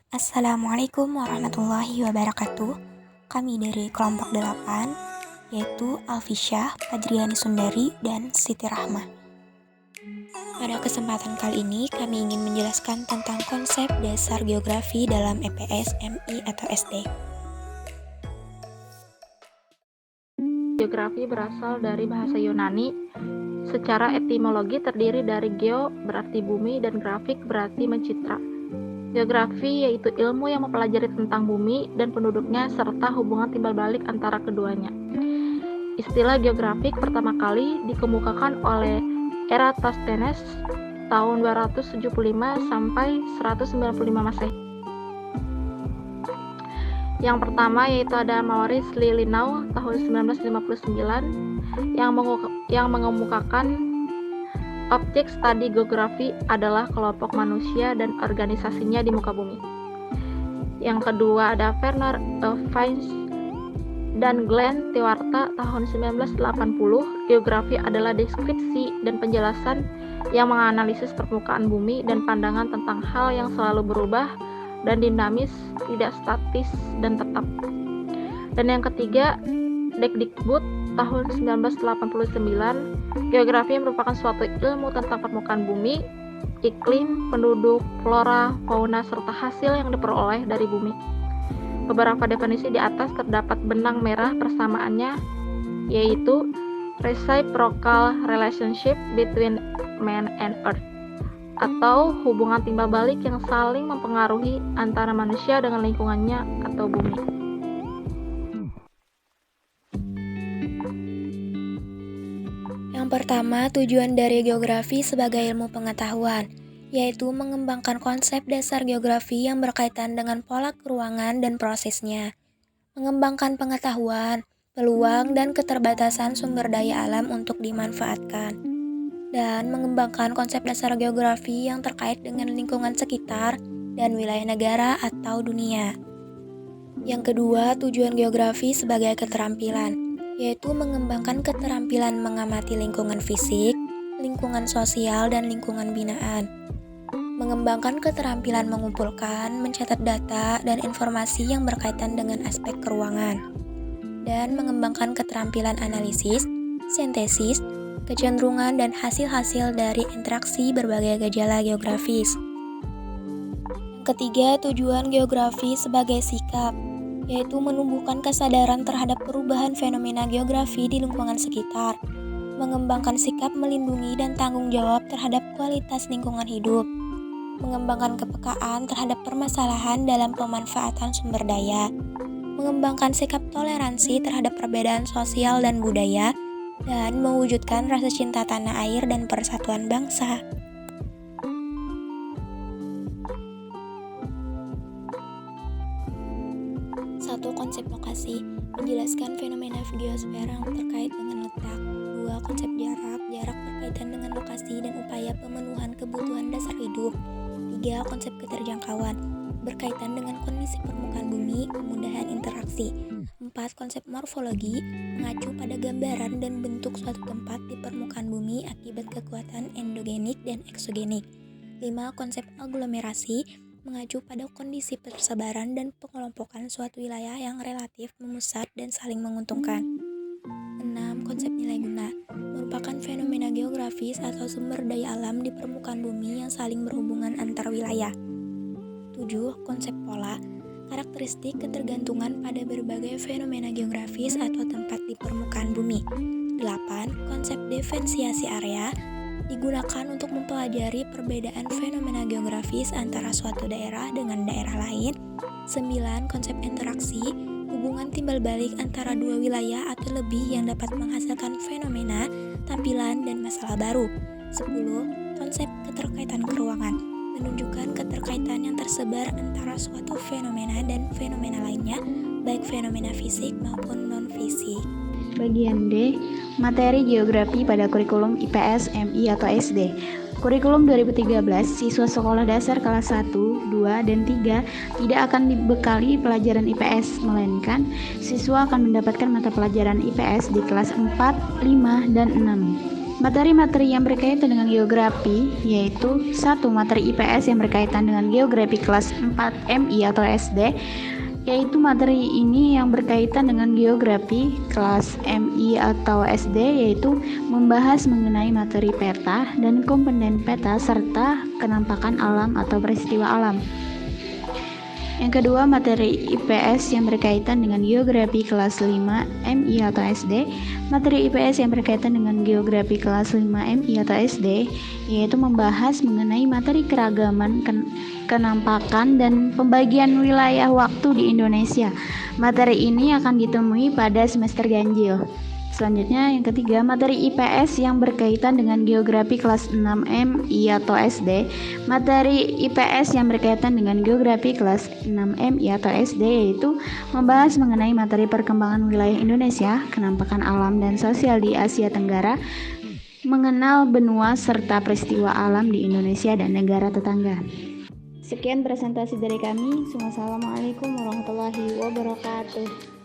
Assalamualaikum warahmatullahi wabarakatuh. Kami dari kelompok 8, yaitu Alfisyah, Fadriani Sundari, dan Siti Rahmah. Pada kesempatan kali ini, kami ingin menjelaskan tentang konsep dasar geografi dalam EPS, MI, atau SD. Geografi berasal dari bahasa Yunani. Secara etimologi terdiri dari geo berarti bumi dan grafik berarti mencitra. Geografi yaitu ilmu yang mempelajari tentang bumi dan penduduknya serta hubungan timbal balik antara keduanya. Istilah geografik pertama kali dikemukakan oleh Eratosthenes tahun 275 sampai 195 Masehi. Yang pertama yaitu ada Maurice Lelinau tahun 1959 yang mengemukakan objek studi geografi adalah kelompok manusia dan organisasinya di muka bumi. Yang kedua ada Werner Vines dan Glenn Tewarta tahun 1980. Geografi adalah deskripsi dan penjelasan yang menganalisis permukaan bumi dan pandangan tentang hal yang selalu berubah dan dinamis, tidak statis dan tetap. Dan yang ketiga, Dekdikbud tahun 1989. Geografi merupakan suatu ilmu tentang permukaan bumi, iklim, penduduk, flora, fauna, serta hasil yang diperoleh dari bumi. Beberapa definisi di atas terdapat benang merah persamaannya, yaitu reciprocal relationship between man and earth, atau hubungan timbal balik yang saling mempengaruhi antara manusia dengan lingkungannya atau bumi. Yang pertama, tujuan dari geografi sebagai ilmu pengetahuan, yaitu mengembangkan konsep dasar geografi yang berkaitan dengan pola keruangan dan prosesnya, mengembangkan pengetahuan, peluang, dan keterbatasan sumber daya alam untuk dimanfaatkan, dan mengembangkan konsep dasar geografi yang terkait dengan lingkungan sekitar dan wilayah negara atau dunia. Yang kedua, tujuan geografi sebagai keterampilan, yaitu mengembangkan keterampilan mengamati lingkungan fisik, lingkungan sosial, dan lingkungan binaan. Mengembangkan keterampilan mengumpulkan, mencatat data, dan informasi yang berkaitan dengan aspek keruangan. Dan mengembangkan keterampilan analisis, sintesis, kecenderungan, dan hasil-hasil dari interaksi berbagai gejala geografis. Yang ketiga, tujuan geografi sebagai sikap, yaitu menumbuhkan kesadaran terhadap perubahan fenomena geografi di lingkungan sekitar, mengembangkan sikap melindungi dan tanggung jawab terhadap kualitas lingkungan hidup, mengembangkan kepekaan terhadap permasalahan dalam pemanfaatan sumber daya, mengembangkan sikap toleransi terhadap perbedaan sosial dan budaya, dan mewujudkan rasa cinta tanah air dan persatuan bangsa. Satu, konsep lokasi, menjelaskan fenomena geosfer yang terkait dengan letak. 2, konsep jarak berkaitan dengan lokasi dan upaya pemenuhan kebutuhan dasar hidup. 3, konsep keterjangkauan, berkaitan dengan kondisi permukaan bumi, kemudahan interaksi. 4, konsep morfologi, mengacu pada gambaran dan bentuk suatu tempat di permukaan bumi akibat kekuatan endogenik dan eksogenik. 5, konsep aglomerasi, mengacu pada kondisi persebaran dan pengelompokan suatu wilayah yang relatif memusat dan saling menguntungkan. 6, konsep nilai guna, merupakan fenomena geografis atau sumber daya alam di permukaan bumi yang saling berhubungan antar wilayah. 7, konsep pola, karakteristik ketergantungan pada berbagai fenomena geografis atau tempat di permukaan bumi. 8, konsep diferensiasi area, digunakan untuk mempelajari perbedaan fenomena geografis antara suatu daerah dengan daerah lain. 9, konsep interaksi, hubungan timbal balik antara dua wilayah atau lebih yang dapat menghasilkan fenomena, tampilan, dan masalah baru. 10, konsep keterkaitan keruangan, menunjukkan keterkaitan yang tersebar antara suatu fenomena dan fenomena lainnya, baik fenomena fisik maupun non-fisik. Bagian D, materi geografi pada kurikulum IPS, MI atau SD. Kurikulum 2013, siswa sekolah dasar kelas 1, 2, dan 3 tidak akan dibekali pelajaran IPS, melainkan siswa akan mendapatkan mata pelajaran IPS di kelas 4, 5, dan 6. Materi-materi yang berkaitan dengan geografi yaitu 1. Materi IPS yang berkaitan dengan geografi kelas 4 MI atau SD, yaitu materi ini yang berkaitan dengan geografi kelas MI atau SD, yaitu membahas mengenai materi peta dan komponen peta serta kenampakan alam atau peristiwa alam. Yang kedua, materi IPS yang berkaitan dengan geografi kelas 5 MI atau SD. Materi IPS yang berkaitan dengan geografi kelas 5 MI atau SD yaitu membahas mengenai materi keragaman, kenampakan, dan pembagian wilayah waktu di Indonesia. Materi ini akan ditemui pada semester ganjil. Selanjutnya, yang ketiga, materi IPS yang berkaitan dengan geografi kelas 6 MI atau SD. Materi IPS yang berkaitan dengan geografi kelas 6 MI atau SD yaitu membahas mengenai materi perkembangan wilayah Indonesia, kenampakan alam dan sosial di Asia Tenggara, mengenal benua serta peristiwa alam di Indonesia dan negara tetangga. Sekian presentasi dari kami. Wassalamualaikum warahmatullahi wabarakatuh.